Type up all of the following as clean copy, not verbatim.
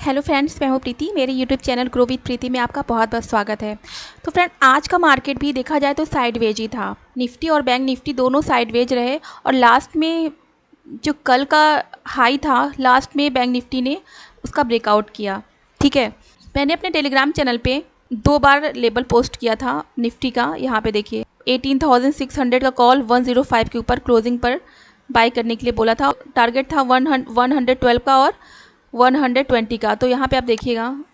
Hello friends, मैं हूँ प्रीति। मेरे यूट्यूब चैनल ग्रो विद प्रीति में आपका बहुत बहुत स्वागत है। तो फ्रेंड, आज का मार्केट भी देखा जाए तो साइडवेज ही था। निफ्टी और बैंक निफ्टी दोनों साइडवेज रहे और लास्ट में जो कल का हाई था, लास्ट में बैंक निफ्टी ने उसका ब्रेकआउट किया। ठीक है, मैंने अपने टेलीग्राम चैनल पे 2 बार लेबल पोस्ट किया था निफ्टी का। यहाँ पे देखिए 18,600 का कॉल 105 के ऊपर क्लोजिंग पर बाय करने के लिए बोला था। टारगेट था 112 का और 120 का। तो यहाँ पे आप देखिएगा।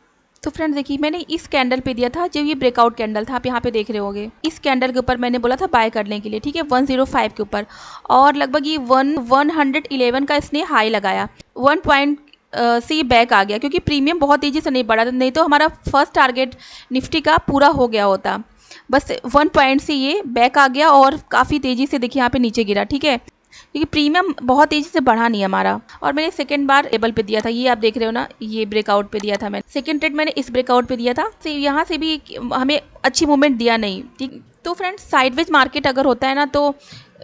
तो फ्रेंड्स देखिए, मैंने इस कैंडल पे दिया था, जो ये ब्रेकआउट कैंडल था, आप यहाँ पे देख रहे होंगे। इस कैंडल के ऊपर मैंने बोला था बाय करने के लिए, ठीक है, 105 के ऊपर। और लगभग ये 111 का इसने हाई लगाया। 1 पॉइंट से ये बैक आ गया क्योंकि प्रीमियम बहुत तेज़ी से नहीं बढ़ा, नहीं तो हमारा फर्स्ट टारगेट निफ्टी का पूरा हो गया होता। बस 1 पॉइंट से ये बैक आ गया और काफ़ी तेज़ी से देखिए यहाँ पे नीचे गिरा। ठीक है, क्योंकि प्रीमियम बहुत तेज़ी से बढ़ा नहीं हमारा। और मैंने सेकंड बार लेबल पे दिया था, ये आप देख रहे हो ना, ये ब्रेकआउट पे दिया था मैंने। सेकंड ट्रेड मैंने इस ब्रेकआउट पे दिया था। यहाँ से भी हमें अच्छी मूवमेंट दिया नहीं। ठीक, तो फ्रेंड्स, साइडवेज मार्केट अगर होता है ना, तो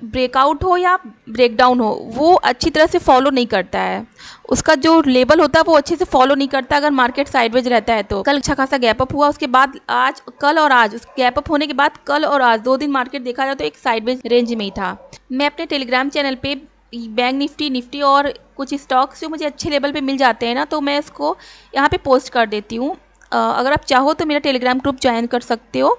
ब्रेकआउट हो या ब्रेकडाउन हो, वो अच्छी तरह से फॉलो नहीं करता है। उसका जो लेवल होता है वो अच्छे से फॉलो नहीं करता अगर मार्केट साइडवेज रहता है। तो कल अच्छा खासा गैप अप हुआ, उसके बाद आज, कल और आज, उस गैप अप होने के बाद कल और आज 2 दिन मार्केट देखा जाए तो एक साइडवेज रेंज में ही था। मैं अपने टेलीग्राम चैनल पे बैंक निफ्टी और कुछ स्टॉक्स जो मुझे अच्छे लेवल पे मिल जाते हैं ना, तो मैं इसको यहाँ पे पोस्ट कर देती हूँ। अगर आप चाहो तो मेरा टेलीग्राम ग्रुप ज्वाइन कर सकते हो।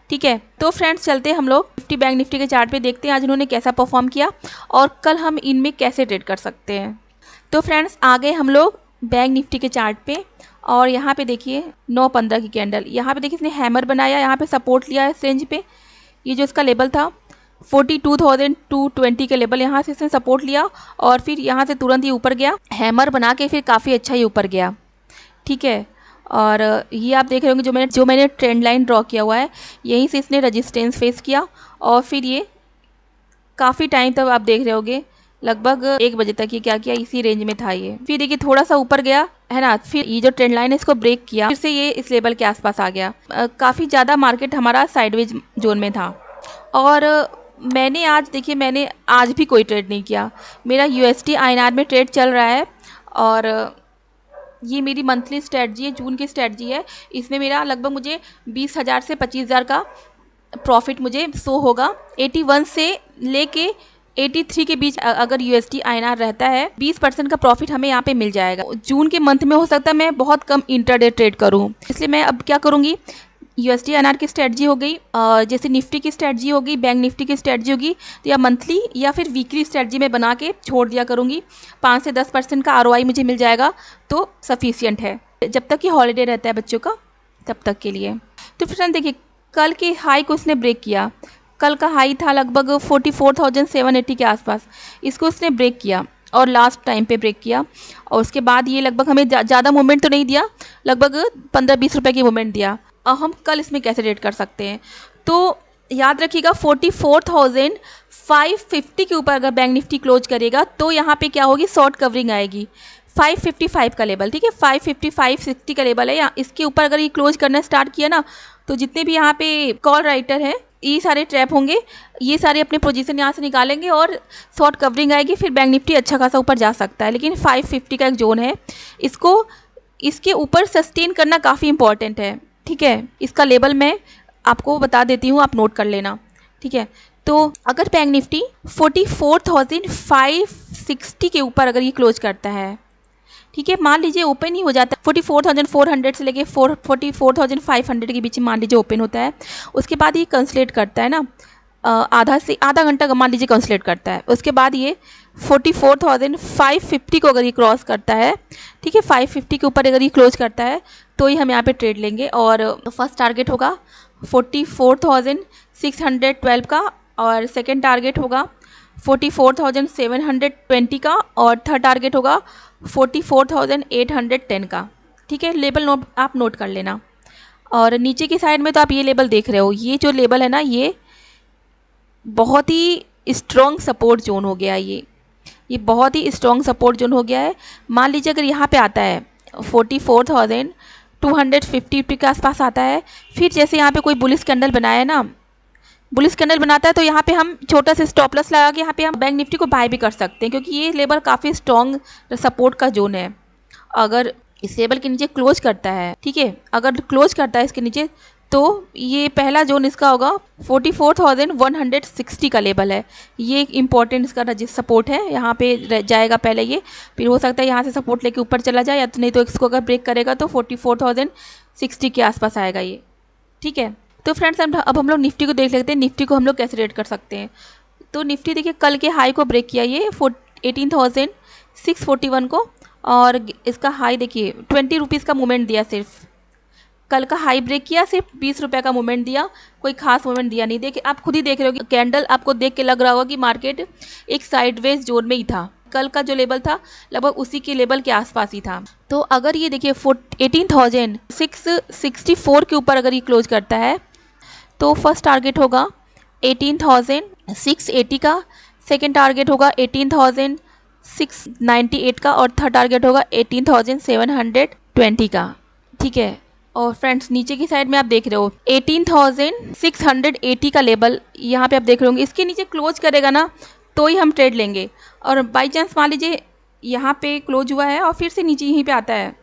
ठीक है, तो फ्रेंड्स चलते हैं हम लोग निफ्टी बैंक निफ्टी के चार्ट पे, देखते हैं आज इन्होंने कैसा परफॉर्म किया और कल हम इनमें कैसे ट्रेड कर सकते हैं। तो फ्रेंड्स, आ गए हम लोग बैंक निफ्टी के चार्ट पे और यहाँ पे देखिए 9:15 की कैंडल। यहाँ पे देखिए इसने हैमर बनाया, यहाँ पे सपोर्ट लिया है इस रेंज पे। ये जो इसका लेवल था 42,220 का लेवल, यहाँ से इसने सपोर्ट लिया और फिर यहाँ से तुरंत ही ऊपर गया, हैमर बना के फिर काफ़ी अच्छा ही ऊपर गया। ठीक है, और ये आप देख रहे होंगे जो मैंने ट्रेंड लाइन ड्रॉ किया हुआ है, यहीं से इसने रेजिस्टेंस फेस किया और फिर ये काफ़ी टाइम तक आप देख रहे होंगे, लगभग 1 बजे तक ये क्या किया, इसी रेंज में था ये। फिर देखिए थोड़ा सा ऊपर गया है ना, फिर ये जो ट्रेंड लाइन है इसको ब्रेक किया, फिर से ये इस लेवल के आसपास आ गया। काफ़ी ज़्यादा मार्केट हमारा साइडवेज जोन में था। और मैंने आज भी कोई ट्रेड नहीं किया। मेरा USD INR में ट्रेड चल रहा है और ये मेरी मंथली स्ट्रेटजी है, जून की स्ट्रेटजी है। इसमें मेरा लगभग मुझे 20,000 से 25,000 का प्रॉफिट मुझे शो होगा। 81 से लेके 83 के बीच अगर USD INR रहता है, 20% का प्रॉफिट हमें यहाँ पे मिल जाएगा। जून के मंथ में हो सकता है मैं बहुत कम इंट्राडे ट्रेड करूँ, इसलिए मैं अब क्या करूँगी, USD INR की स्ट्रेटजी हो गई, जैसे निफ्टी की स्ट्रेटजी होगी, बैंक निफ्टी की स्ट्रेटजी होगी, तो या मंथली या फिर वीकली स्ट्रेटजी में बना के छोड़ दिया करूँगी। 5 से 10% का ROI मुझे मिल जाएगा तो सफिशियंट है, जब तक कि हॉलीडे रहता है बच्चों का, तब तक के लिए। तो फ्रेंड देखिए, कल के हाई को इसने ब्रेक किया। कल का हाई था लगभग 44,780 के आसपास, इसको इसने ब्रेक किया और लास्ट टाइम पे ब्रेक किया। और उसके बाद ये लगभग हमें ज़्यादा मूवमेंट तो नहीं दिया, लगभग 15-20 रुपये की मूवमेंट दिया। और हम कल इसमें कैसे ट्रेड कर सकते हैं, तो याद रखिएगा 44,550 के ऊपर अगर बैंक निफ्टी क्लोज करेगा तो यहाँ पे क्या होगी, शॉर्ट कवरिंग आएगी। 555 का लेवल, ठीक है, 555-60 का लेवल है। या इसके ऊपर अगर ये क्लोज करना स्टार्ट किया ना, तो जितने भी यहाँ पे कॉल राइटर हैं, ये सारे ट्रैप होंगे, ये सारे अपने पोजीशन यहाँ से निकालेंगे और शॉर्ट कवरिंग आएगी, फिर बैंक निफ्टी अच्छा खासा ऊपर जा सकता है। लेकिन 550 का एक जोन है, इसको इसके ऊपर सस्टेन करना काफ़ी इंपॉर्टेंट है। ठीक है, इसका लेवल मैं आपको बता देती हूँ, आप नोट कर लेना। ठीक है, तो अगर बैंक निफ्टी 44,560 के ऊपर अगर ये क्लोज करता है, ठीक है, मान लीजिए ओपन ही हो जाता है 44,400 से लेके 44,500 के बीच में मान लीजिए ओपन होता है। उसके बाद ये कंसलेट करता है ना, आधा घंटा का मान लीजिए कंसलेट करता है। उसके बाद ये 44,550 को अगर ये क्रॉस करता है, ठीक है, 550 के ऊपर अगर ये क्लोज करता है तो ही हम यहाँ पे ट्रेड लेंगे। और फर्स्ट टारगेट होगा 44,612 का और सेकंड टारगेट होगा 44,720 का और थर्ड टारगेट होगा 44,810 का। ठीक है, लेवल आप नोट कर लेना। और नीचे की साइड में तो आप ये लेवल देख रहे हो, ये जो लेवल है ना, ये बहुत ही स्ट्रॉन्ग सपोर्ट जोन हो गया। ये बहुत ही स्ट्रॉन्ग सपोर्ट जोन हो गया है। मान लीजिए अगर यहाँ पे आता है 44,250 के आसपास आता है, फिर जैसे यहाँ पे कोई बुलिश कैंडल बनाया है ना, बुलिश कैंडल बनाता है, तो यहाँ पे हम छोटा सा स्टॉप लॉस लगा के यहाँ पे हम बैंक निफ्टी को बाय भी कर सकते हैं, क्योंकि ये लेवल काफ़ी स्ट्रॉन्ग सपोर्ट का जोन है। अगर इस लेवल के नीचे क्लोज करता है, ठीक है, अगर क्लोज करता है इसके नीचे, तो ये पहला जोन इसका होगा 44,160 का लेवल है। ये एक इम्पॉर्टेंट इसका सपोर्ट है, यहाँ पे जाएगा पहले ये, फिर हो सकता है यहाँ से सपोर्ट लेके ऊपर चला जाए, या तो नहीं तो इसको अगर ब्रेक करेगा तो 44,060 के आसपास आएगा ये, ठीक है। तो फ्रेंड्स अब हम लोग निफ्टी को देख लेते हैं, निफ्टी को हम लोग कैसे रेट कर सकते हैं। तो निफ्टी देखिए कल के हाई को ब्रेक किया ये 18,641 को, और इसका हाई देखिए 20 रुपीज़ का मूवमेंट दिया, सिर्फ कल का हाई ब्रेक किया, सिर्फ 20 रुपये का मूवमेंट दिया, कोई खास मूवमेंट दिया नहीं। देखिए आप खुद ही देख रहे हो कि कैंडल आपको देख के लग रहा होगा कि मार्केट एक साइडवेज जोन में ही था, कल का जो लेवल था लगभग उसी के लेवल के आसपास ही था। तो अगर ये देखिए 18,664 के ऊपर अगर ये क्लोज करता है तो फर्स्ट टारगेट होगा 18,680 का, सेकेंड टारगेट होगा 18,698 का, और थर्ड टारगेट होगा 18,720 का, ठीक है। और फ्रेंड्स नीचे की साइड में आप देख रहे हो 18,680 का लेवल यहाँ पे आप देख रहे होंगे, इसके नीचे क्लोज करेगा ना तो ही हम ट्रेड लेंगे। और बाई चांस मान लीजिए यहाँ पे क्लोज हुआ है और फिर से नीचे यहीं पे आता है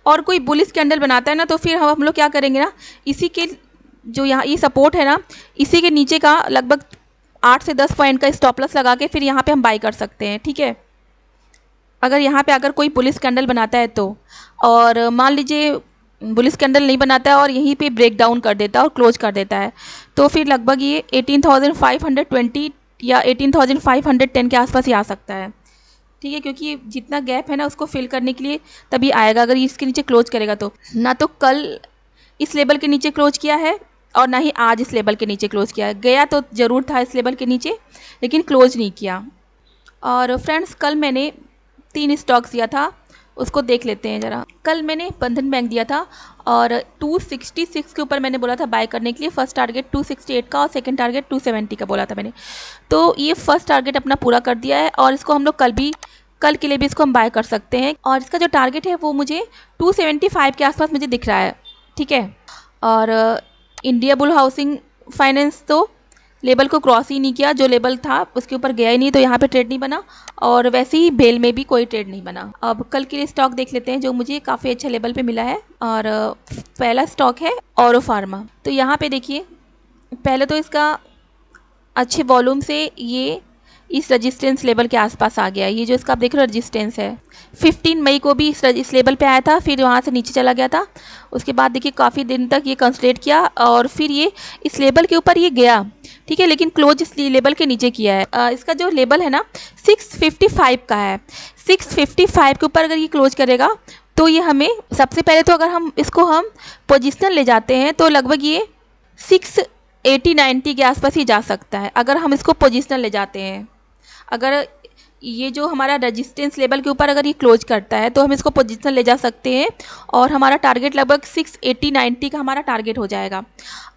और कोई बुलिश कैंडल बनाता है ना, तो फिर हम लोग क्या करेंगे ना, इसी के जो यहाँ ये सपोर्ट है ना, इसी के नीचे का लगभग 8 से 10 पॉइंट का स्टॉप लॉस लगा के फिर यहाँ पे हम बाई कर सकते हैं, ठीक है। अगर यहाँ पे अगर कोई बुलिश कैंडल बनाता है तो, और मान लीजिए बुलिश कैंडल नहीं बनाता है और यहीं पे ब्रेक डाउन कर देता है और क्लोज कर देता है, तो फिर लगभग ये 18,520 या 18,510 के आसपास ही आ सकता है, ठीक है। क्योंकि ये जितना गैप है ना उसको फिल करने के लिए तभी आएगा, अगर ये इसके नीचे क्लोज करेगा तो। ना तो कल इस लेवल के नीचे क्लोज किया है और ना ही आज इस लेवल के नीचे क्लोज किया है, गया तो ज़रूर था इस लेवल के नीचे लेकिन क्लोज नहीं किया। और फ्रेंड्स कल मैंने 3 स्टॉक्स दिया था, उसको देख लेते हैं ज़रा। कल मैंने बंधन बैंक दिया था और 266 के ऊपर मैंने बोला था बाय करने के लिए, फर्स्ट टारगेट 268 का और सेकंड टारगेट 270 का बोला था मैंने। तो ये फर्स्ट टारगेट अपना पूरा कर दिया है और इसको हम लोग कल के लिए भी इसको हम बाय कर सकते हैं, और इसका जो टारगेट है वो मुझे 275 के आसपास मुझे दिख रहा है, ठीक है। और इंडिया बुल हाउसिंग फाइनेंस तो लेवल को क्रॉस ही नहीं किया, जो लेवल था उसके ऊपर गया ही नहीं, तो यहाँ पे ट्रेड नहीं बना, और वैसे ही बेल में भी कोई ट्रेड नहीं बना। अब कल के लिए स्टॉक देख लेते हैं जो मुझे काफ़ी अच्छा लेवल पे मिला है, और पहला स्टॉक है औरो फार्मा। तो यहाँ पे देखिए पहले तो इसका अच्छे वॉल्यूम से ये इस रजिस्टेंस लेवल के आसपास आ गया, ये जो इसका आप देख रहे हो रजिस्टेंस है, 15 मई को भी इस लेवल पे आया था, फिर वहाँ से नीचे चला गया था, उसके बाद देखिए काफ़ी दिन तक ये कंसोलिडेट किया और फिर ये इस लेवल के ऊपर ये गया, ठीक है, लेकिन क्लोज इस लेवल के नीचे किया है। इसका जो लेवल है ना 655 का है, 655 के ऊपर अगर ये क्लोज करेगा तो ये हमें सबसे पहले तो अगर हम इसको हम पोजिशनल ले जाते हैं तो लगभग ये 680-90 के आसपास ही जा सकता है अगर हम इसको पोजिशनल ले जाते हैं। अगर ये जो हमारा रेजिस्टेंस लेवल के ऊपर अगर ये क्लोज करता है तो हम इसको पोजीशन ले जा सकते हैं और हमारा टारगेट लगभग 680-90 का हमारा टारगेट हो जाएगा।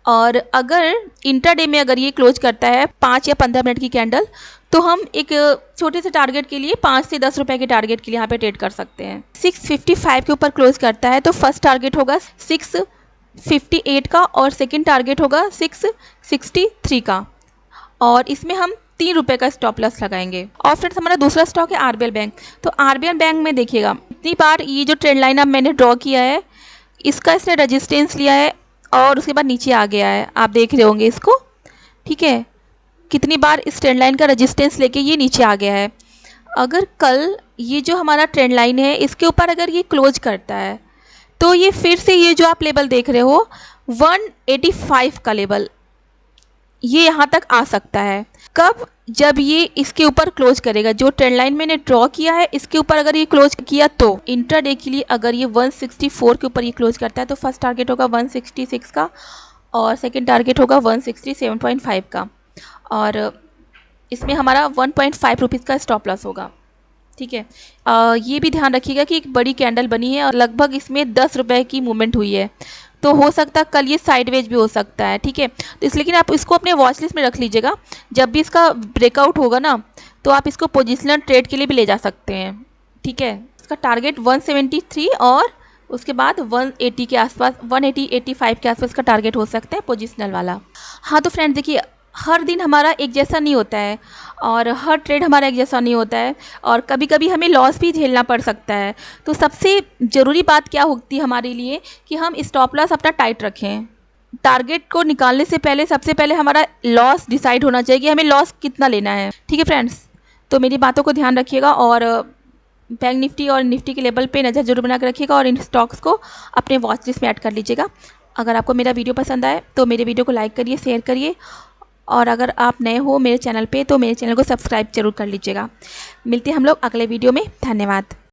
और अगर इंट्राडे में अगर ये क्लोज करता है 5 या 15 मिनट की कैंडल, तो हम एक छोटे से टारगेट के लिए 5 से 10 रुपए के टारगेट के लिए यहाँ पे ट्रेड कर सकते हैं। 655 के ऊपर क्लोज करता है तो फर्स्ट टारगेट होगा 658 का और सेकेंड टारगेट होगा 663 का, और इसमें हम 3 रुपये का स्टॉप लॉस लगाएंगे। और फ्रेंड्स हमारा दूसरा स्टॉक है आरबीएल बैंक। तो आरबीएल बैंक में देखिएगा इतनी बार ये जो ट्रेंड लाइन अब मैंने ड्रॉ किया है, इसका इसने रेजिस्टेंस लिया है और उसके बाद नीचे आ गया है, आप देख रहे होंगे इसको, ठीक है, कितनी बार इस ट्रेंड लाइन का रेजिस्टेंस लेके ये नीचे आ गया है। अगर कल ये जो हमारा ट्रेंड लाइन है इसके ऊपर अगर ये क्लोज करता है तो ये फिर से ये जो आप लेवल देख रहे हो 185 का लेवल ये यहाँ तक आ सकता है। कब? जब ये इसके ऊपर क्लोज करेगा, जो ट्रेंड लाइन मैंने ड्रॉ किया है इसके ऊपर अगर ये क्लोज किया तो इंट्राडे के लिए अगर ये 164 के ऊपर ये क्लोज करता है तो फर्स्ट टारगेट होगा 166 का और सेकंड टारगेट होगा 167.5 का, और इसमें हमारा 1.5 रुपीज़ का स्टॉप लॉस होगा, ठीक है। ये भी ध्यान रखिएगा कि एक बड़ी कैंडल बनी है और लगभग इसमें 10 रुपये की मूवमेंट हुई है, तो हो सकता है कल ये साइडवेज भी हो सकता है, ठीक है। तो इसलिए लेकिन आप इसको अपने वॉच लिस्ट में रख लीजिएगा, जब भी इसका ब्रेकआउट होगा ना तो आप इसको पोजिशनल ट्रेड के लिए भी ले जा सकते हैं, ठीक है। इसका टारगेट 173 और उसके बाद 180 के आसपास 180-85 के आसपास का टारगेट हो सकता है पोजिशनल वाला। हाँ तो फ्रेंड्स देखिए हर दिन हमारा एक जैसा नहीं होता है और हर ट्रेड हमारा एक जैसा नहीं होता है और कभी कभी हमें लॉस भी झेलना पड़ सकता है। तो सबसे ज़रूरी बात क्या होती है हमारे लिए कि हम स्टॉप लॉस अपना टाइट रखें। टारगेट को निकालने से पहले सबसे पहले हमारा लॉस डिसाइड होना चाहिए कि हमें लॉस कितना लेना है। ठीक है फ्रेंड्स, तो मेरी बातों को ध्यान रखिएगा और बैंक निफ्टी और निफ्टी के लेवल पे नज़र जरूर बना कर रखिएगा और इन स्टॉक्स को अपने वॉच लिस्ट में ऐड कर लीजिएगा। अगर आपको मेरा वीडियो पसंद आए तो मेरे वीडियो को लाइक करिए, शेयर करिए और अगर आप नए हो मेरे चैनल पे तो मेरे चैनल को सब्सक्राइब जरूर कर लीजिएगा। मिलते हैं हम लोग अगले वीडियो में। धन्यवाद।